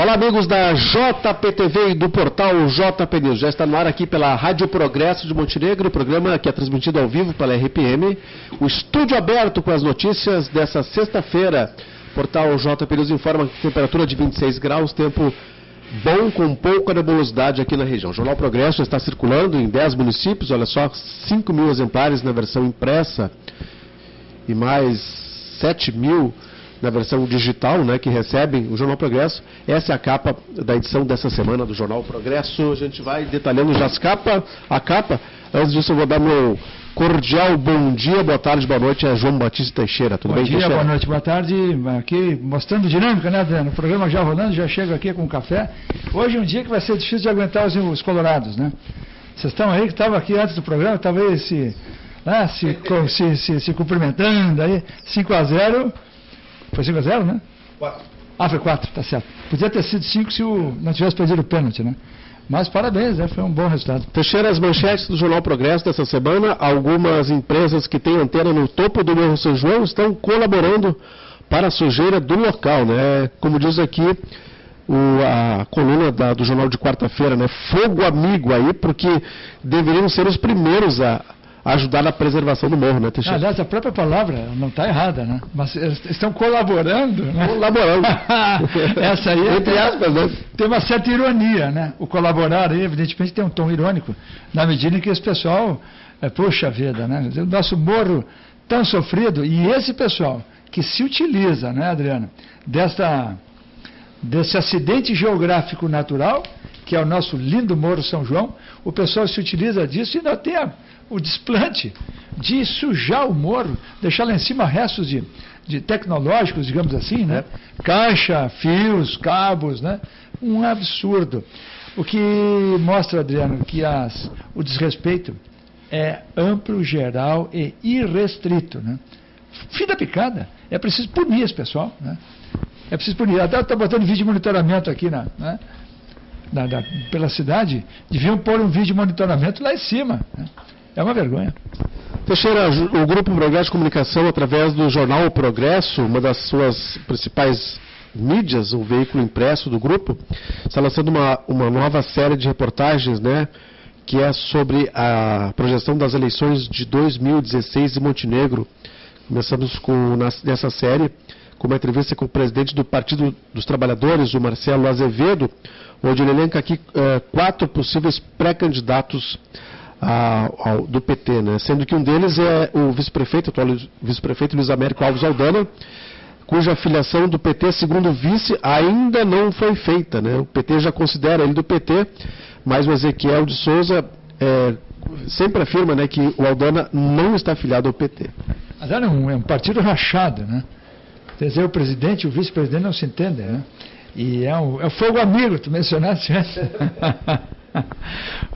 Olá, amigos da JPTV e do portal JP News. Já está no ar aqui pela Rádio Progresso de Montenegro, o programa que é transmitido ao vivo pela RPM. O estúdio aberto com as notícias dessa sexta-feira. O portal JP News informa que temperatura de 26 graus, tempo bom com pouca nebulosidade aqui na região. O Jornal Progresso está circulando em 10 municípios, olha só, 5 mil exemplares na versão impressa e mais 7 mil na versão digital, né, que recebem o Jornal Progresso. Essa é a capa da edição dessa semana do Jornal Progresso. A gente vai detalhando já a capa. Antes disso, eu vou dar meu cordial bom dia, boa tarde, boa noite. É João Batista Teixeira. Tudo bem, Teixeira? Bom dia, boa noite, boa tarde. Aqui mostrando dinâmica, né, Adriano? O programa já rolando, já chego aqui com café. Hoje é um dia que vai ser difícil de aguentar os colorados, né? Vocês estão aí que estavam aqui antes do programa, talvez se cumprimentando aí. 5-0. Foi 5-0, né? 4. Ah, foi 4, tá certo. Podia ter sido 5 se não tivesse perdido o pênalti, né? Mas parabéns, né? Foi um bom resultado. Teixeira, as manchetes do Jornal Progresso dessa semana. Algumas empresas que têm antena no topo do Morro São João estão colaborando para a sujeira do local, né? Como diz aqui a coluna do jornal de quarta-feira, né? Fogo amigo aí, porque deveriam ser os primeiros a ajudar na preservação do morro, né, Teixeira? Aliás, a própria palavra não está errada, né? Mas eles estão colaborando, né? Colaborando. Essa aí, entre aspas, né? Tem uma certa ironia, né? O colaborar aí, evidentemente, tem um tom irônico, na medida em que esse pessoal, poxa vida, né? O nosso morro tão sofrido, e esse pessoal que se utiliza, né, Adriano, desse acidente geográfico natural, que é o nosso lindo Morro São João, o pessoal se utiliza disso e ainda tem o desplante de sujar o morro, deixar lá em cima restos de tecnológicos, digamos assim, né? Caixa, fios, cabos, né? Um absurdo. O que mostra, Adriano, que o desrespeito é amplo, geral e irrestrito, né? Fim da picada. É preciso punir esse pessoal, né? É preciso punir. Até está botando vídeo de monitoramento aqui pela cidade. Deviam pôr um vídeo de monitoramento lá em cima, né? É uma vergonha. Teixeira, o Grupo Progresso de Comunicação, através do Jornal Progresso, uma das suas principais mídias, o veículo impresso do grupo, está lançando uma nova série de reportagens, né, que é sobre a projeção das eleições de 2016 em Montenegro. Começamos nessa série com uma entrevista com o presidente do Partido dos Trabalhadores, o Marcelo Azevedo, onde ele elenca aqui 4 possíveis pré-candidatos do PT, né? Sendo que um deles é o atual vice-prefeito Luiz Américo Alves Aldana, cuja filiação do PT, segundo o vice, ainda não foi feita, né? O PT já considera ele do PT, mas o Ezequiel de Souza sempre afirma, né, que o Aldana não está afiliado ao PT. Mas é um partido rachado, né? Quer dizer, o presidente e o vice-presidente não se entendem, né? E é o fogo amigo, tu mencionaste, né?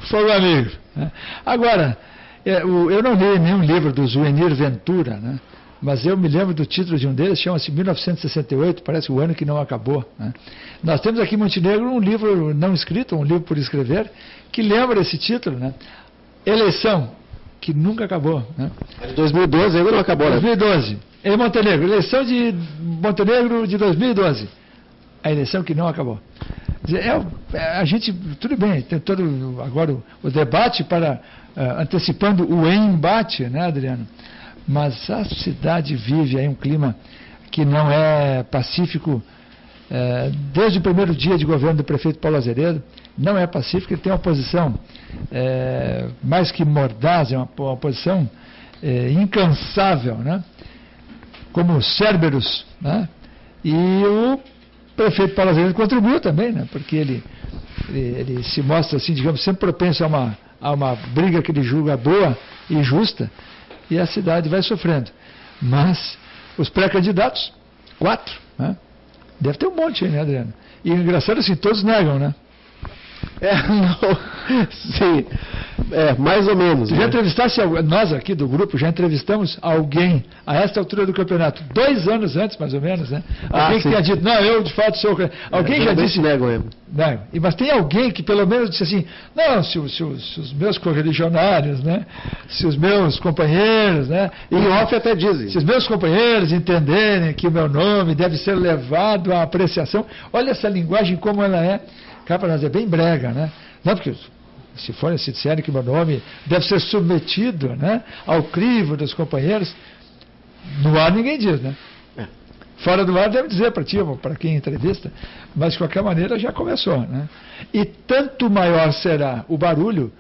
Fogo amigo. Né? Agora, eu não li nenhum livro do Zuenir Ventura, né? Mas eu me lembro do título de um deles, chama-se 1968, parece o ano que não acabou. Né? Nós temos aqui em Montenegro um livro não escrito, um livro por escrever, que lembra esse título, né? Eleição, que nunca acabou. Né? 2012 ainda não acabou, 2012, né? Em Montenegro, eleição de Montenegro de 2012. A eleição que não acabou. A gente, tudo bem, tem todo agora o debate antecipando o embate, né, Adriano? Mas a cidade vive aí um clima que não é pacífico desde o primeiro dia de governo do prefeito Paulo Azeredo. Não é pacífico, ele tem uma oposição mais que mordaz, é uma oposição incansável, né? Como Cerberus, né? E o prefeito Paulo Azevedo contribuiu também, né? Porque ele se mostra, assim, digamos, sempre propenso a uma briga que ele julga boa e justa, e a cidade vai sofrendo. Mas os pré-candidatos, 4, né? Deve ter um monte aí, né, Adriano? E engraçado assim, todos negam, né? Sim, mais ou menos. Já entrevistasse, nós aqui do grupo já entrevistamos alguém a essa altura do campeonato, 2 anos antes, mais ou menos, né? Alguém que tenha dito, não, eu de fato sou. Alguém já disse. Não, mas tem alguém que pelo menos disse assim, não, se os meus correligionários, né? Se os meus companheiros, né? E off até dizem. Se os meus companheiros entenderem que o meu nome deve ser levado à apreciação. Olha essa linguagem como ela é. Cá para nós é bem brega, né? Não, porque se disserem que meu nome deve ser submetido, né, ao crivo dos companheiros, no ar ninguém diz, né? Fora do ar deve dizer para ti, para quem entrevista, mas de qualquer maneira já começou, né? E tanto maior será o barulho,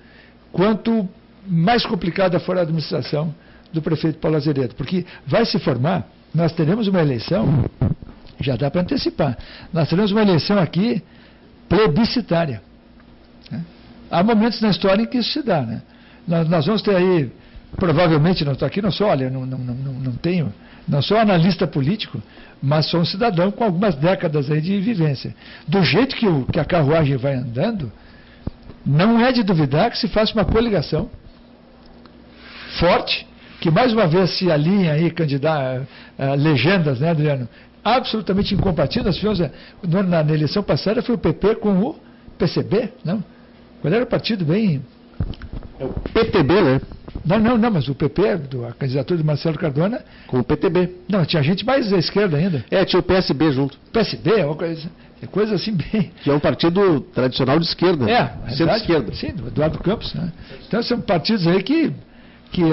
quanto mais complicada for a administração do prefeito Paulo Azeredo, porque vai se formar, nós teremos uma eleição, já dá para antecipar, nós teremos uma eleição aqui plebiscitária. Né? Há momentos na história em que isso se dá. Né? Nós vamos ter aí, provavelmente, não estou aqui, não sou, olha, não sou analista político, mas sou um cidadão com algumas décadas aí de vivência. Do jeito que a carruagem vai andando, não é de duvidar que se faça uma coligação forte, que mais uma vez se alinha aí legendas, né, Adriano? Absolutamente incompatíveis. Na eleição passada foi o PP com o PCB, não? Qual era o partido bem... É o PTB, né? Não, mas o PP, a candidatura de Marcelo Cardona... Com o PTB. Não, tinha gente mais à esquerda ainda. Tinha o PSB junto. PSB é uma coisa assim bem... Que é um partido tradicional de esquerda. Centro-esquerda. Sim, do Eduardo Campos. Né? Então são partidos aí que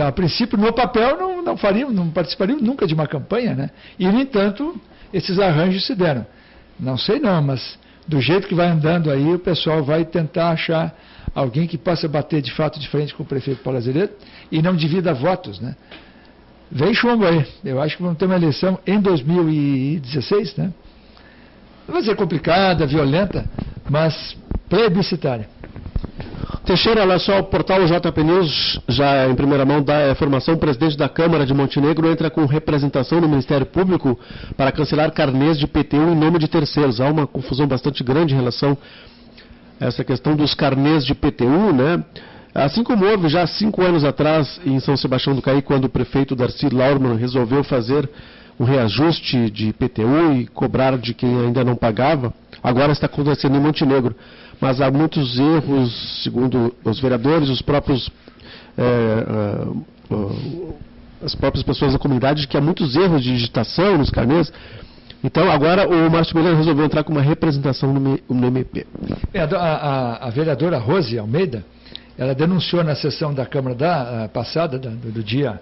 a princípio, no papel, não participariam nunca de uma campanha, né? E, no entanto, esses arranjos se deram. Não sei não, mas do jeito que vai andando aí, o pessoal vai tentar achar alguém que possa bater de fato de frente com o prefeito Paulo Azeredo e não divida votos, né? Vem chumbo aí. Eu acho que vamos ter uma eleição em 2016, né? Não vai ser complicada, violenta, mas plebiscitária. Teixeira, olha só, o portal JP News, já em primeira mão, dá a informação: o presidente da Câmara de Montenegro entra com representação no Ministério Público para cancelar carnês de PTU em nome de terceiros. Há uma confusão bastante grande em relação a essa questão dos carnês de PTU, né? Assim como houve já 5 anos atrás em São Sebastião do Caí, quando o prefeito Darcy Laurmann resolveu fazer um reajuste de PTU e cobrar de quem ainda não pagava, agora está acontecendo em Montenegro. Mas há muitos erros, segundo os vereadores, as próprias pessoas da comunidade, que há muitos erros de digitação nos carnês. Então, agora o Márcio Meleno resolveu entrar com uma representação no MP. A vereadora Rose Almeida, ela denunciou na sessão da Câmara passada, do dia,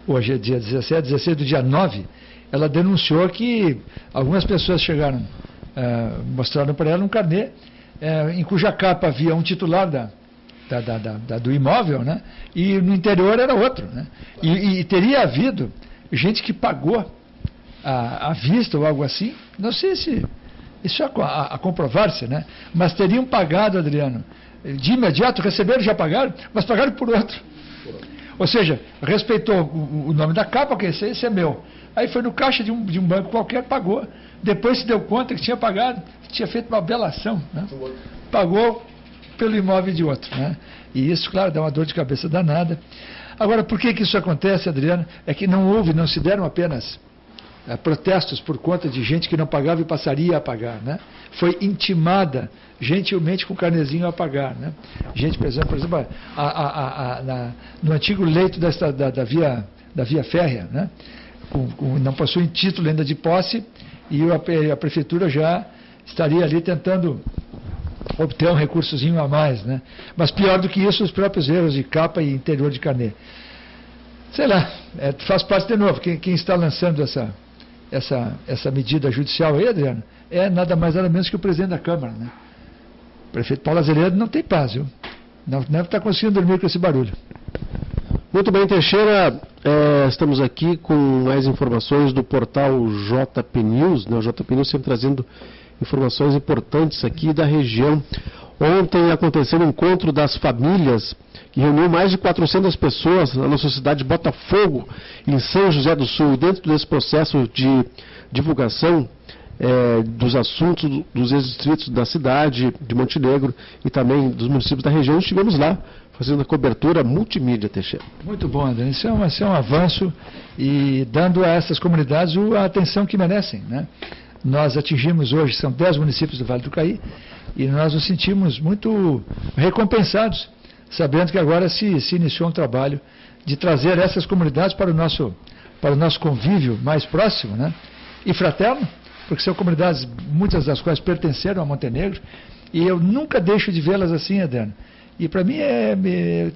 hoje é dia 17, 16 do dia 9, ela denunciou que algumas pessoas chegaram, mostraram para ela um carnê, em cuja capa havia um titular do imóvel, né? E no interior era outro, né? E teria havido gente que pagou à vista ou algo assim, não sei se isso a comprovar-se, né? Mas teriam pagado, Adriano, de imediato, receberam, já pagaram, mas pagaram por outro. Ou seja, respeitou o nome da capa, que esse é meu. Aí foi no caixa de um banco qualquer, pagou. Depois se deu conta que tinha pagado, tinha feito uma bela ação, né? Pagou pelo imóvel de outro, né? E isso, claro, dá uma dor de cabeça danada. Agora, por que isso acontece, Adriano? É que não se deram apenas protestos por conta de gente que não pagava e passaria a pagar, né? Foi intimada gentilmente com o carnezinho a pagar, né? Gente, por exemplo, no antigo leito da via férrea, né? Não possuem título ainda de posse, e a prefeitura já estaria ali tentando obter um recursozinho a mais, né? Mas pior do que isso, os próprios erros de capa e interior de carnê. Sei lá, faz parte de novo. Quem está lançando essa medida judicial aí, Adriano, é nada mais nada menos que o presidente da Câmara, né? O prefeito Paulo Azeredo não tem paz, viu? Não está conseguindo dormir com esse barulho. Muito bem, Teixeira, estamos aqui com mais informações do portal JP News, né? O JP News sempre trazendo informações importantes aqui da região. Ontem aconteceu um encontro das famílias que reuniu mais de 400 pessoas na nossa cidade de Botafogo, em São José do Sul. Dentro desse processo de divulgação dos assuntos dos ex-distritos da cidade de Montenegro e também dos municípios da região. Estivemos lá fazendo a cobertura multimídia, Teixeira. Muito bom, André. Isso é um avanço e dando a essas comunidades a atenção que merecem, né? Nós atingimos hoje, são 10 municípios do Vale do Caí, e nós nos sentimos muito recompensados, sabendo que agora se iniciou um trabalho de trazer essas comunidades para o nosso convívio mais próximo, né? E fraterno, porque são comunidades, muitas das quais pertenceram a Montenegro, e eu nunca deixo de vê-las assim, Adriano. E para mim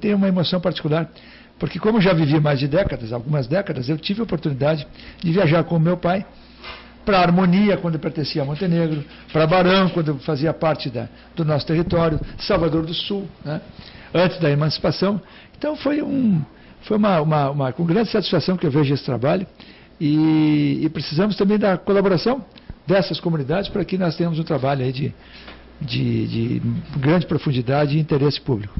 tem uma emoção particular, porque como eu já vivi mais de décadas, algumas décadas, eu tive a oportunidade de viajar com o meu pai para Harmonia, quando pertencia a Montenegro, para Barão, quando fazia parte do nosso território, Salvador do Sul, né? Antes da emancipação. Então foi com grande satisfação que eu vejo esse trabalho e precisamos também da colaboração dessas comunidades para que nós tenhamos um trabalho aí de grande profundidade e interesse público.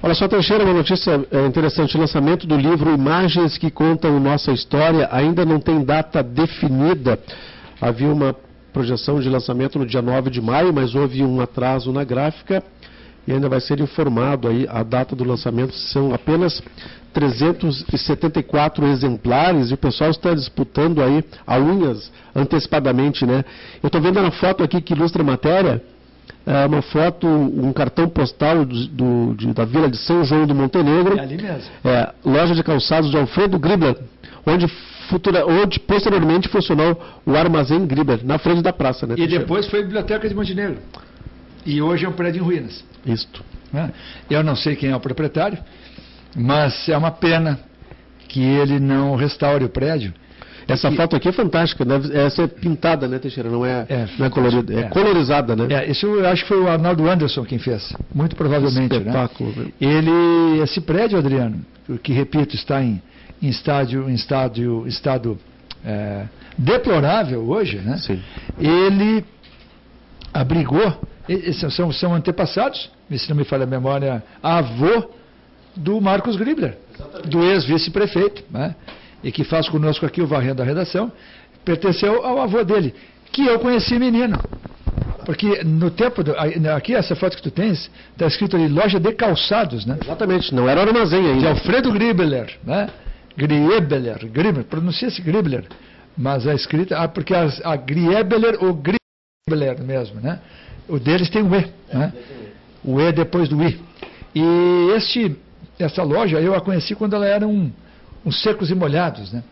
Olha só, Teixeira, uma notícia interessante. O lançamento do livro Imagens que Contam Nossa História ainda não tem data definida. Havia uma projeção de lançamento no dia 9 de maio, mas houve um atraso na gráfica e ainda vai ser informado aí a data do lançamento. São apenas 374 exemplares e o pessoal está disputando aí a unhas antecipadamente, né? Eu estou vendo na foto aqui que ilustra a matéria, uma foto, um cartão postal da Vila de São João do Montenegro. É ali mesmo. Loja de calçados de Alfredo Gribler, onde posteriormente funcionou o Armazém Gribler, na frente da praça, né? E depois foi a Biblioteca de Montenegro. E hoje é um prédio em ruínas. Isto. Eu não sei quem é o proprietário, mas é uma pena que ele não restaure o prédio. Essa foto aqui é fantástica, deve ser pintada, né, Teixeira? Não é colorida, é colorizada, né? Isso eu acho que foi o Arnaldo Anderson quem fez, muito provavelmente. Espetáculo. Né? Esse prédio, Adriano, que repito, está em estado deplorável hoje, né? Sim. Ele abrigou, são antepassados, se não me falha a memória, avô do Marcos Gribler, do ex-vice-prefeito, né? E que faz conosco aqui o Varrendo da Redação, pertenceu ao avô dele, que eu conheci menino. Porque no tempo, aqui essa foto que tu tens, está escrito ali, loja de calçados, né? Exatamente, não era armazém ainda. De Alfredo Gribler, né? Gribler, pronuncia-se Gribler, mas a escrita, porque a Griebeler ou Gribler mesmo, né? O deles tem o E, né? O E depois do I. E essa loja eu a conheci quando ela era uns secos e molhados, né?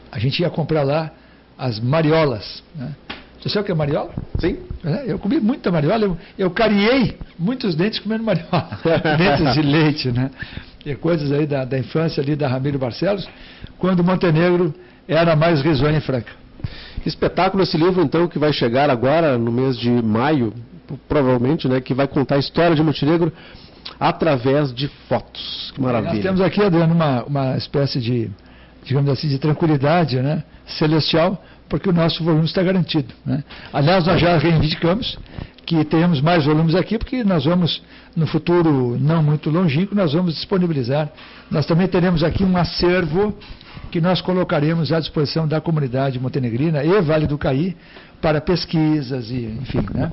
A gente ia comprar lá as mariolas, né? Você sabe o que é mariola? Sim. Eu comi muita mariola, eu cariei muitos dentes comendo mariola, dentes de leite, né? E coisas aí da infância ali da Ramiro Barcelos, quando Montenegro era mais risonha e franca. Espetáculo esse livro, então, que vai chegar agora no mês de maio, provavelmente, né? Que vai contar a história de Montenegro através de fotos. Que maravilha. Nós temos aqui, Adriano, uma espécie de, digamos assim, de tranquilidade, né, celestial, porque o nosso volume está garantido, né? Aliás, nós já reivindicamos que tenhamos mais volumes aqui, porque nós vamos, no futuro não muito longínquo, nós vamos disponibilizar. Nós também teremos aqui um acervo que nós colocaremos à disposição da comunidade montenegrina e Vale do Caí para pesquisas e, enfim, né?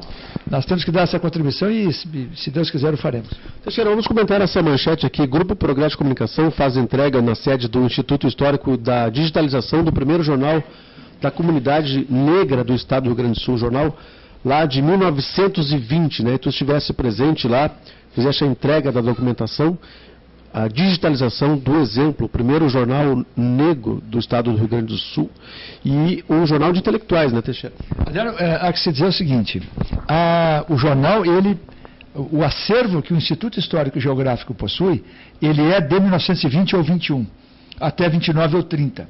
Nós temos que dar essa contribuição e, se Deus quiser, o faremos. Teixeira, vamos comentar essa manchete aqui. Grupo Progresso de Comunicação faz entrega na sede do Instituto Histórico da digitalização do primeiro jornal da comunidade negra do estado do Rio Grande do Sul, jornal lá de 1920, né? Tu estivesse presente lá, fizeste a entrega da documentação, a digitalização do Exemplo, o primeiro jornal negro do estado do Rio Grande do Sul e um jornal de intelectuais, né, Teixeira? Há que se dizer o seguinte, o jornal, o acervo que o Instituto Histórico e Geográfico possui, ele é de 1920 ou 21, até 29 ou 30.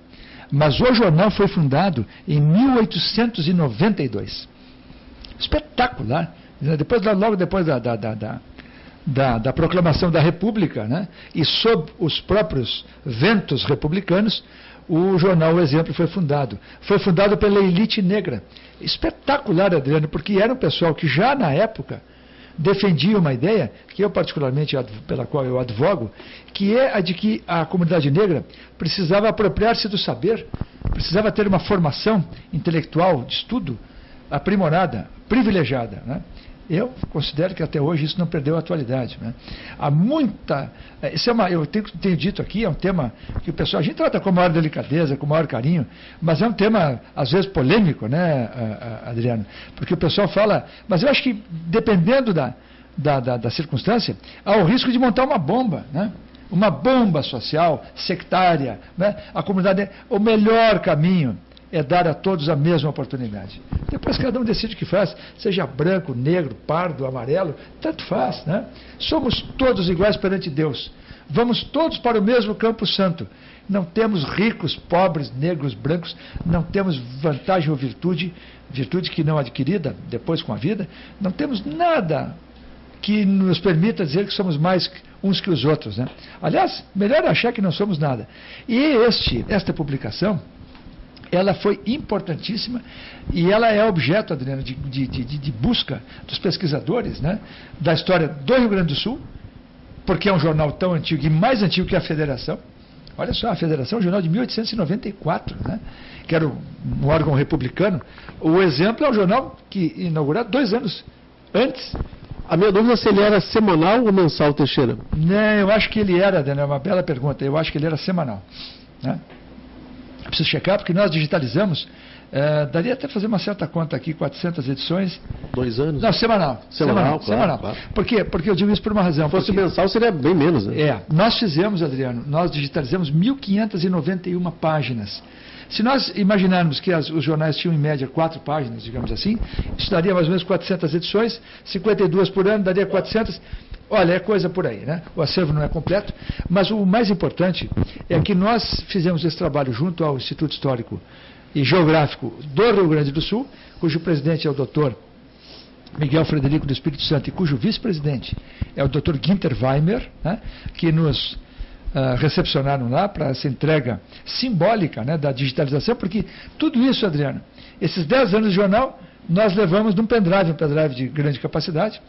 Mas o jornal foi fundado em 1892. Espetacular. Logo depois da proclamação da República, né? E sob os próprios ventos republicanos, o jornal O Exemplo foi fundado. Foi fundado pela elite negra. Espetacular, Adriano, porque era um pessoal que já na época defendia uma ideia, que eu particularmente, pela qual eu advogo, que é a de que a comunidade negra precisava apropriar-se do saber precisava ter uma formação intelectual de estudo aprimorada, privilegiada, né? Eu considero que até hoje isso não perdeu a atualidade, né? Há muita... eu tenho dito aqui, é um tema que o pessoal... A gente trata com maior delicadeza, com maior carinho, mas é um tema, às vezes, polêmico, né, Adriano? Porque o pessoal fala... Mas eu acho que, dependendo da circunstância, há o risco de montar uma bomba, né? Uma bomba social, sectária, né? A comunidade... O melhor caminho é dar a todos a mesma oportunidade. Depois cada um decide o que faz, seja branco, negro, pardo, amarelo, tanto faz, né? Somos todos iguais perante Deus. Vamos todos para o mesmo campo santo. Não temos ricos, pobres, negros, brancos, não temos vantagem ou virtude que não adquirida depois com a vida, não temos nada que nos permita dizer que somos mais uns que os outros, né? Aliás, melhor achar que não somos nada. E esta publicação, ela foi importantíssima e ela é objeto, Adriano, de busca dos pesquisadores, né, da história do Rio Grande do Sul, porque é um jornal tão antigo e mais antigo que a Federação. Olha só, a Federação é um jornal de 1894, né, que era um órgão republicano. O Exemplo é um jornal que inaugurado 2 anos antes. A minha dúvida é se ele era semanal ou mensal, Teixeira? Não, eu acho que ele era, Adriano, é uma bela pergunta, eu acho que ele era semanal, né? Preciso checar, porque nós digitalizamos, daria até fazer uma certa conta aqui, 400 edições. 2 anos? Não, semanal. Semanal. Claro. Por quê? Porque eu digo isso por uma razão. Se fosse mensal, seria bem menos, né? Nós fizemos, Adriano, nós digitalizamos 1.591 páginas. Se nós imaginarmos que os jornais tinham em média 4 páginas, digamos assim, isso daria mais ou menos 400 edições, 52 por ano, daria 400... Olha, é coisa por aí, né? O acervo não é completo, mas o mais importante é que nós fizemos esse trabalho junto ao Instituto Histórico e Geográfico do Rio Grande do Sul, cujo presidente é o doutor Miguel Frederico do Espírito Santo e cujo vice-presidente é o doutor Guinter Weimer, né? Que nos recepcionaram lá para essa entrega simbólica, né, da digitalização, porque tudo isso, Adriano, esses 10 anos de jornal, nós levamos num pendrive, de grande capacidade,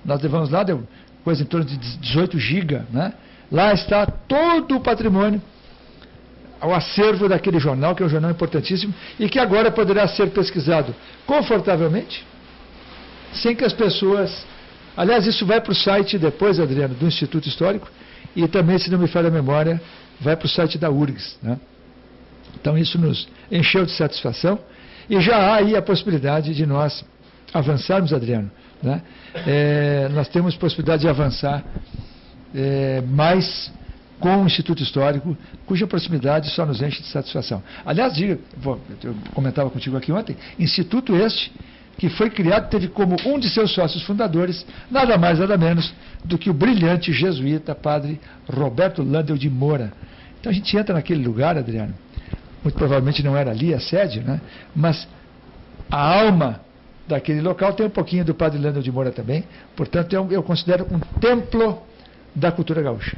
nós levamos lá, deu coisa em torno de 18 GB, né? Lá está todo o patrimônio, o acervo daquele jornal, que é um jornal importantíssimo, e que agora poderá ser pesquisado confortavelmente, sem que as pessoas... Aliás, isso vai para o site depois, Adriano, do Instituto Histórico, e também, se não me falha a memória, vai para o site da URGS, né? Então isso nos encheu de satisfação, e já há aí a possibilidade de nós avançarmos, Adriano, né? Nós temos possibilidade de avançar mais com o Instituto Histórico, cuja proximidade só nos enche de satisfação. Aliás, eu comentava contigo aqui ontem, instituto este que foi criado, teve como um de seus sócios fundadores, nada mais nada menos do que o brilhante jesuíta padre Roberto Landel de Moura. Então a gente entra naquele lugar, Adriano, muito provavelmente não era ali a sede, né? Mas a alma daquele local tem um pouquinho do padre Landel de Moura também, portanto eu considero um templo da cultura gaúcha.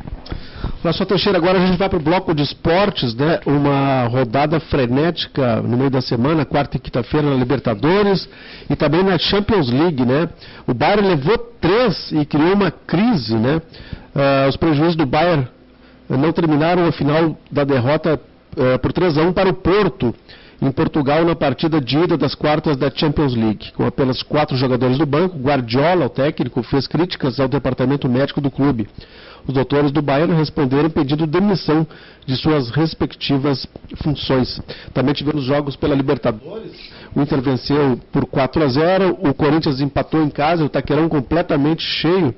Olha só, Teixeira, agora a gente vai para o bloco de esportes, né? Uma rodada frenética no meio da semana, quarta e quinta-feira na Libertadores e também na Champions League, né? O Bayern levou 3 e criou uma crise, né? Os prejuízos do Bayern não terminaram, afinal da derrota por 3-1 para o Porto, em Portugal, na partida de ida das quartas da Champions League. Com apenas 4 jogadores do banco, Guardiola, o técnico, fez críticas ao departamento médico do clube. Os doutores do Bayern responderam pedindo demissão de suas respectivas funções. Também tivemos jogos pela Libertadores. O Inter venceu por 4-0, o Corinthians empatou em casa, o Taquerão completamente cheio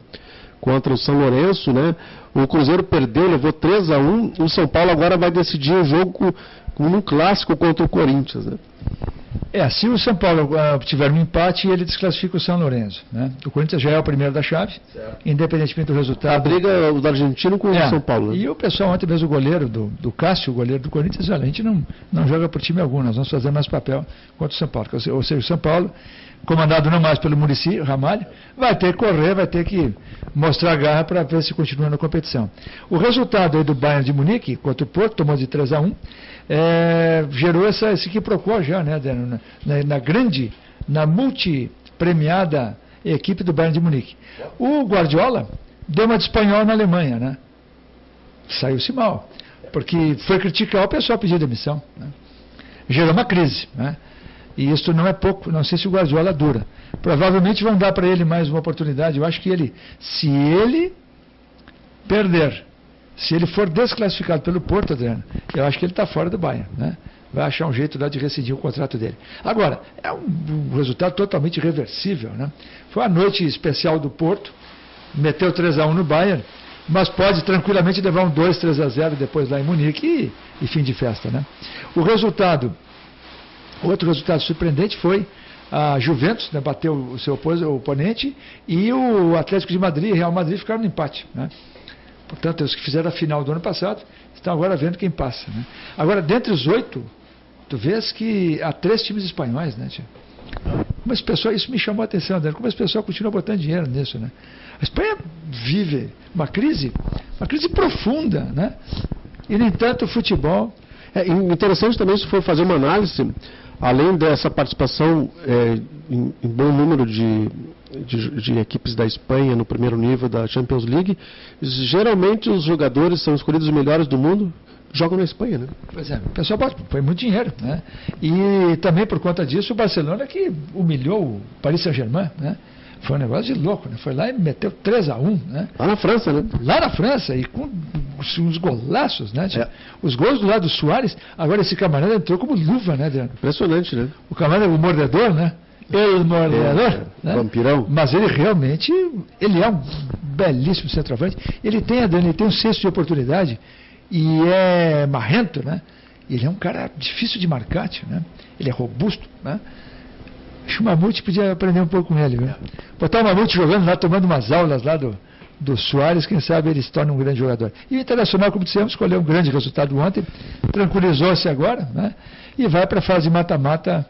contra o São Lourenço, né? O Cruzeiro perdeu, levou 3-1. O São Paulo agora vai decidir o jogo num clássico contra o Corinthians, né? Se o São Paulo tiver um empate, ele desclassifica o São Lourenço, né? O Corinthians já é o primeiro da chave, certo, independentemente do resultado. A briga é o do argentino com o São Paulo, né? E o pessoal ontem mesmo, o goleiro do Cássio, o goleiro do Corinthians, a gente não joga por time algum, nós vamos fazer mais papel contra o São Paulo. Ou seja, o São Paulo, comandado não mais pelo Muricy Ramalho, vai ter que correr, vai ter que mostrar a garra para ver se continua na competição. O resultado aí do Bayern de Munique contra o Porto, tomou de 3-1, gerou esse quiprocó já, né, na multipremiada equipe do Bayern de Munique. O Guardiola deu uma de espanhol na Alemanha, né? Saiu-se mal, porque foi criticar, o pessoal pediu demissão, né? gerou uma crise, né? E isso não é pouco, não sei se o Guardiola dura. Provavelmente vão dar para ele mais uma oportunidade. Eu acho que se ele perder, se ele for desclassificado pelo Porto, Adriano, eu acho que ele está fora do Bayern, né? Vai achar um jeito lá de rescindir o contrato dele. Agora, é um resultado totalmente irreversível, né? Foi a noite especial do Porto, meteu 3-1 no Bayern, mas pode tranquilamente levar um 2-3-0 depois lá em Munique e fim de festa, né? Outro resultado surpreendente foi a Juventus, né, bateu o seu oponente, e o Atlético de Madrid e Real Madrid ficaram no empate, né? Portanto, os que fizeram a final do ano passado estão agora vendo quem passa, né? Agora, dentre os 8, tu vês que há 3 times espanhóis, né, tia? Como esse pessoal, isso me chamou a atenção, né? Como esse pessoal continua botando dinheiro nisso, né? A Espanha vive uma crise profunda, né? E, no entanto, o futebol... Interessante também, se for fazer uma análise, além dessa participação em bom número de equipes da Espanha no primeiro nível da Champions League, geralmente os jogadores são escolhidos os melhores do mundo, jogam na Espanha, né? Pois é, o pessoal foi muito dinheiro, né? E também por conta disso o Barcelona que humilhou o Paris Saint-Germain, né? Foi um negócio de louco, né? Foi lá e meteu 3-1, né? Lá na França, né? Lá na França, e com uns golaços, né? Os gols do lado do Soares, agora esse camarada entrou como luva, né, Adriano? Impressionante, né? O camarada, o mordedor, né? El mordedor, né? Vampirão. Mas ele realmente, ele é um belíssimo centroavante. Ele tem um senso de oportunidade e é marrento, né? Ele é um cara difícil de marcar, né? Ele é robusto, né? Acho que o Mamute podia aprender um pouco com ele, viu? Botar o Mamute jogando lá, tomando umas aulas lá do Soares, quem sabe ele se torna um grande jogador. E o Internacional, como dissemos, escolheu um grande resultado ontem, tranquilizou-se agora, né? E vai para a fase de mata-mata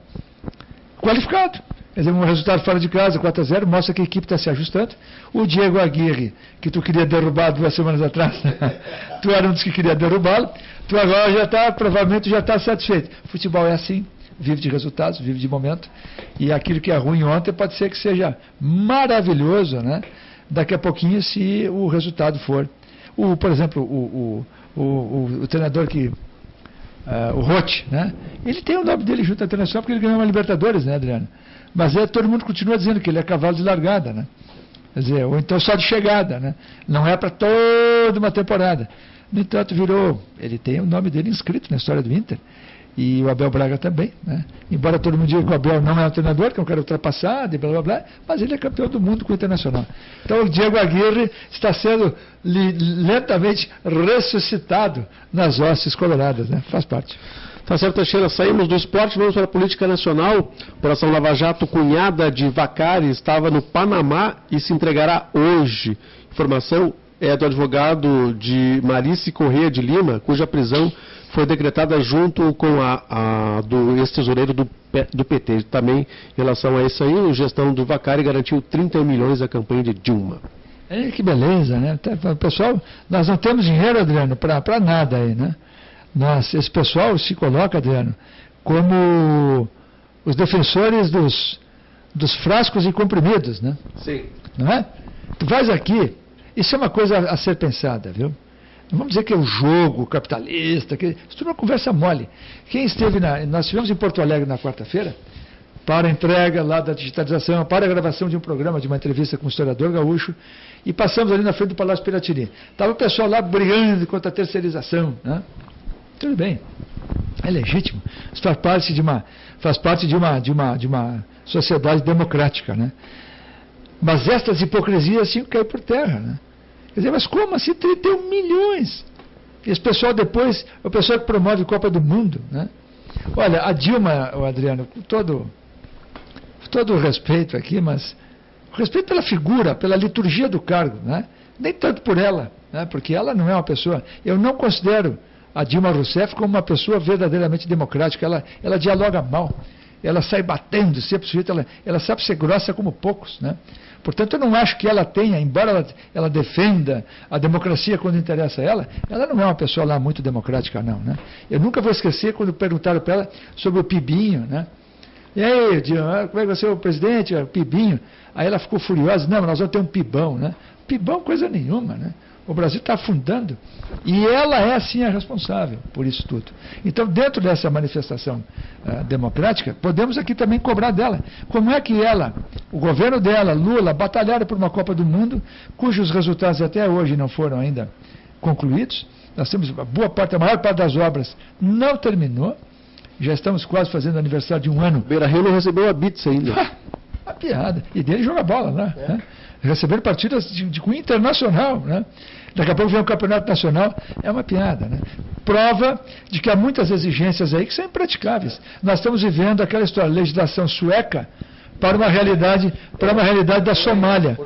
qualificado. Quer dizer, um resultado fora de casa, 4-0, mostra que a equipe está se ajustando. O Diego Aguirre, que tu queria derrubar 2 semanas atrás, tu era um dos que queria derrubá-lo, tu agora provavelmente já está satisfeito. Futebol é assim. Vive de resultados, vive de momento, e aquilo que é ruim ontem pode ser que seja maravilhoso, né? Daqui a pouquinho, se o resultado for. Por exemplo, o treinador o Roth, né? Ele tem o nome dele junto à Internacional porque ele ganhou uma Libertadores, né, Adriano? Mas todo mundo continua dizendo que ele é cavalo de largada, né? Quer dizer, ou então só de chegada, né? Não é para toda uma temporada. No entanto, ele tem o nome dele inscrito na história do Inter. E o Abel Braga também, né? Embora todo mundo diga que o Abel não é um treinador, que é um cara ultrapassado e blá blá blá, mas ele é campeão do mundo com o Internacional. Então o Diego Aguirre está sendo lentamente ressuscitado nas hostes coloradas, né? Faz parte. Tá certo, Teixeira. Saímos do esporte, vamos para a política nacional. Operação Lava Jato, cunhada de Vacari, estava no Panamá e se entregará hoje. Informação é do advogado de Marice Corrêa de Lima, cuja prisão foi decretada junto com a do ex-tesoureiro do PT. Também, em relação a isso aí, a gestão do Vacari garantiu 30 milhões à campanha de Dilma. Que beleza, né? Pessoal, nós não temos dinheiro, Adriano, para nada aí, né? Esse pessoal se coloca, Adriano, como os defensores dos frascos e comprimidos, né? Sim. Não é? Tu vais aqui, isso é uma coisa a ser pensada, viu? Não vamos dizer que é o jogo capitalista, isso tudo é uma conversa mole. Quem esteve nós estivemos em Porto Alegre na quarta-feira, para a entrega lá da digitalização, para a gravação de um programa, de uma entrevista com o historiador gaúcho, e passamos ali na frente do Palácio Piratini. Estava o pessoal lá brigando contra a terceirização, né? Tudo bem, é legítimo. Isso faz parte de uma sociedade democrática, né? Mas estas hipocrisias tinham que cair por terra, né? Quer dizer, mas como assim 31 milhões? E esse pessoal depois, o pessoal que promove a Copa do Mundo, né? Olha, a Dilma, Adriano, com todo o respeito aqui, mas respeito pela figura, pela liturgia do cargo, né? Nem tanto por ela, né? Porque ela não é uma pessoa, eu não considero a Dilma Rousseff como uma pessoa verdadeiramente democrática. Ela dialoga mal, ela sai batendo sempre, ela sabe ser grossa como poucos, né? Portanto, eu não acho que ela tenha, embora ela defenda a democracia quando interessa a ela não é uma pessoa lá muito democrática, não, né? Eu nunca vou esquecer quando perguntaram para ela sobre o Pibinho, né? E aí, Dilma, como é que vai ser o presidente? O Pibinho. Aí ela ficou furiosa, não, nós vamos ter um Pibão, né? Pibão coisa nenhuma, né? O Brasil está afundando. E ela é, sim, a responsável por isso tudo. Então, dentro dessa manifestação democrática, podemos aqui também cobrar dela. Como é que ela, o governo dela, Lula, batalharam por uma Copa do Mundo, cujos resultados até hoje não foram ainda concluídos. Nós temos boa parte, a maior parte das obras não terminou. Já estamos quase fazendo aniversário de 1 ano. Beira-Rio não recebeu a BITS ainda. A piada. E dele joga bola, né? Recebendo partidas de cunho internacional, né? Daqui a pouco vem o campeonato nacional, é uma piada, né? Prova de que há muitas exigências aí que são impraticáveis. Nós estamos vivendo aquela história, legislação sueca para uma realidade da Somália.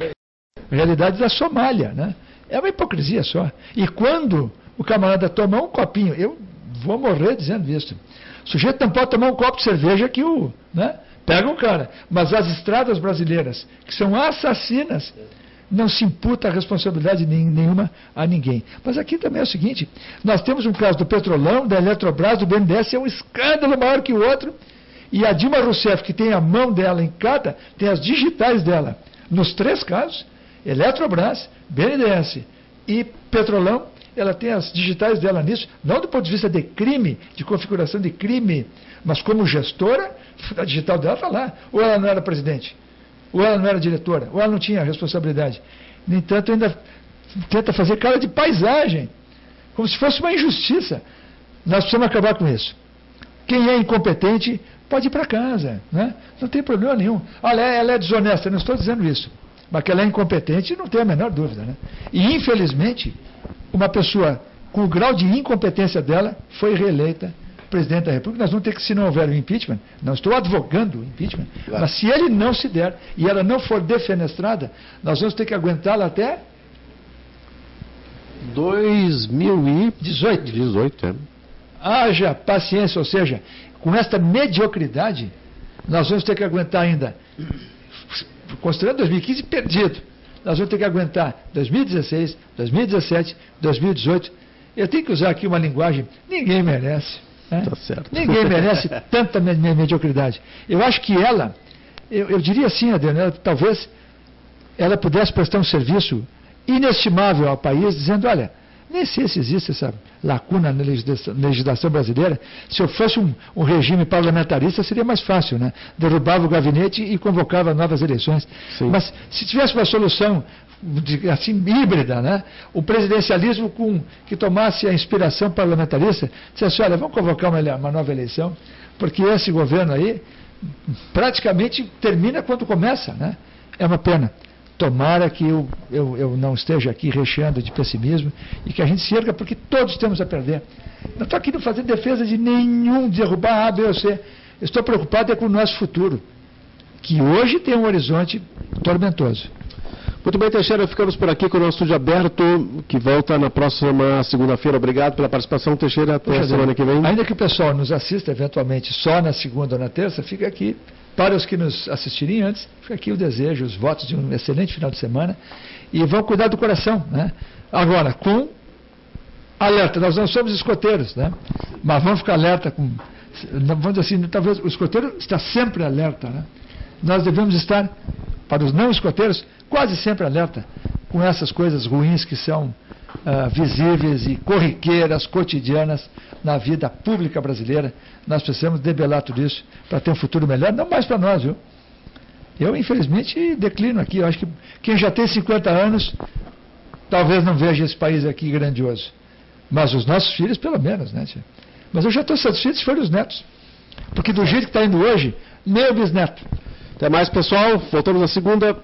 Realidade da Somália, né? É uma hipocrisia só. E quando o camarada toma um copinho, eu vou morrer dizendo isso. O sujeito não pode tomar um copo de cerveja que né? Pega um cara. Mas as estradas brasileiras, que são assassinas, não se imputa a responsabilidade nenhuma a ninguém. Mas aqui também é o seguinte, nós temos um caso do Petrolão, da Eletrobras, do BNDES, é um escândalo maior que o outro, e a Dilma Rousseff, que tem a mão dela em cada, tem as digitais dela, nos 3 casos, Eletrobras, BNDES e Petrolão, ela tem as digitais dela nisso, não do ponto de vista de crime, de configuração de crime, mas como gestora, a digital dela está lá. Ou ela não era presidente, ou ela não era diretora, ou ela não tinha responsabilidade. No entanto, ainda tenta fazer cara de paisagem, como se fosse uma injustiça. Nós precisamos acabar com isso. Quem é incompetente pode ir para casa, né? Não tem problema nenhum. Olha, ela é desonesta, não estou dizendo isso, mas que ela é incompetente, não tem a menor dúvida, né? E, infelizmente, uma pessoa com o grau de incompetência dela foi reeleita presidente da República. Nós vamos ter que, se não houver o impeachment, não estou advogando o impeachment, claro, mas se ele não se der e ela não for defenestrada, nós vamos ter que aguentá-la até 2018. É. Haja paciência, ou seja, com esta mediocridade, nós vamos ter que aguentar ainda, considerando 2015 perdido, nós vamos ter que aguentar 2016, 2017, 2018. Eu tenho que usar aqui uma linguagem, ninguém merece. Né? Tá certo. Ninguém merece tanta mediocridade. Eu acho que ela, eu diria assim, Adriano, talvez ela pudesse prestar um serviço inestimável ao país, dizendo, olha, nem sei se existe essa lacuna na legislação brasileira. Se eu fosse um regime parlamentarista, seria mais fácil, né? Derrubava o gabinete e convocava novas eleições. Sim. Mas se tivesse uma solução assim híbrida, né? O presidencialismo que tomasse a inspiração parlamentarista, dissesse, olha, vamos convocar uma nova eleição, porque esse governo aí praticamente termina quando começa, né? É uma pena. Tomara que eu não esteja aqui recheando de pessimismo e que a gente se erga, porque todos temos a perder. Não estou aqui não fazendo defesa de nenhum derrubar A, B ou C. Estou preocupado com o nosso futuro, que hoje tem um horizonte tormentoso. Muito bem, Teixeira, ficamos por aqui com o nosso estúdio aberto, que volta na próxima segunda-feira. Obrigado pela participação, Teixeira. Até a semana que vem. Ainda que o pessoal nos assista eventualmente só na segunda ou na terça, fica aqui. Para os que nos assistirem antes, fica aqui o desejo, os votos de um excelente final de semana. E vão cuidar do coração, né? Agora, com alerta, nós não somos escoteiros, né? Mas vamos ficar alerta com. Vamos dizer assim, talvez o escoteiro está sempre alerta, né? Nós devemos estar, para os não escoteiros, quase sempre alerta com essas coisas ruins que são visíveis e corriqueiras, cotidianas na vida pública brasileira. Nós precisamos debelar tudo isso para ter um futuro melhor, não mais para nós, viu? Eu, infelizmente, declino aqui. Eu acho que quem já tem 50 anos talvez não veja esse país aqui grandioso. Mas os nossos filhos, pelo menos, né, tia? Mas eu já estou satisfeito se forem os netos. Porque do jeito que está indo hoje, meu bisneto. Até mais, pessoal. Voltamos na segunda.